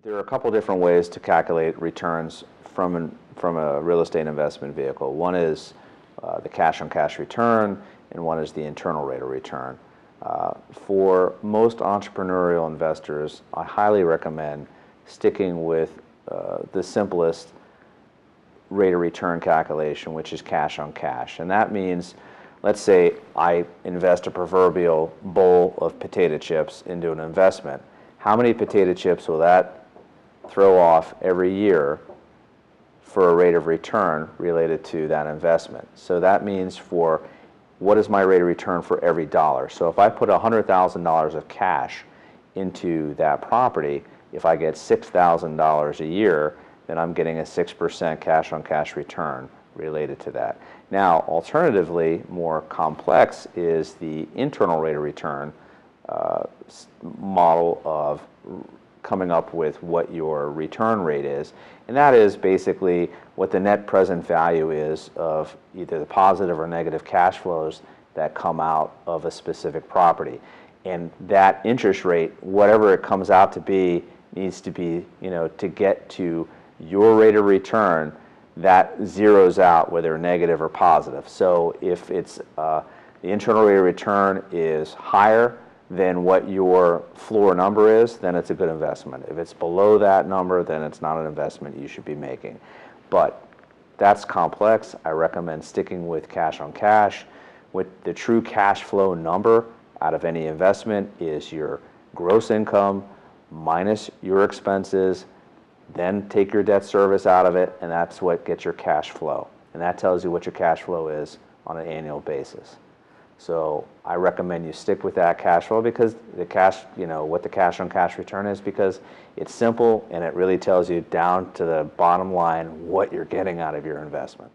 There are a couple different ways to calculate returns from a real estate investment vehicle. One is the cash-on-cash return, and one is the internal rate of return. For most entrepreneurial investors, I highly recommend sticking with the simplest rate of return calculation, which is cash on cash. And that means, let's say I invest a proverbial bowl of potato chips into an investment. How many potato chips will that throw off every year for a rate of return related to that investment? So that means for what is my rate of return for every dollar? So if I put $100,000 of cash into that property, if I get $6,000 a year, then I'm getting a 6% cash on cash return related to that. Now, alternatively, more complex is the internal rate of return model of coming up with what your return rate is. And that is basically what the net present value is of either the positive or negative cash flows that come out of a specific property. And that interest rate, whatever it comes out to be, needs to be, to get to your rate of return, that zeroes out whether negative or positive. So if it's the internal rate of return is higher than what your floor number is, then it's a good investment. If it's below that number, then it's not an investment you should be making. But that's complex. I recommend sticking with cash on cash. With the true cash flow number out of any investment is your gross income minus your expenses, then take your debt service out of it, and that's what gets your cash flow. And that tells you what your cash flow is on an annual basis. So I recommend you stick with that cash flow because the cash, what the cash on cash return is, because it's simple and it really tells you down to the bottom line what you're getting out of your investment.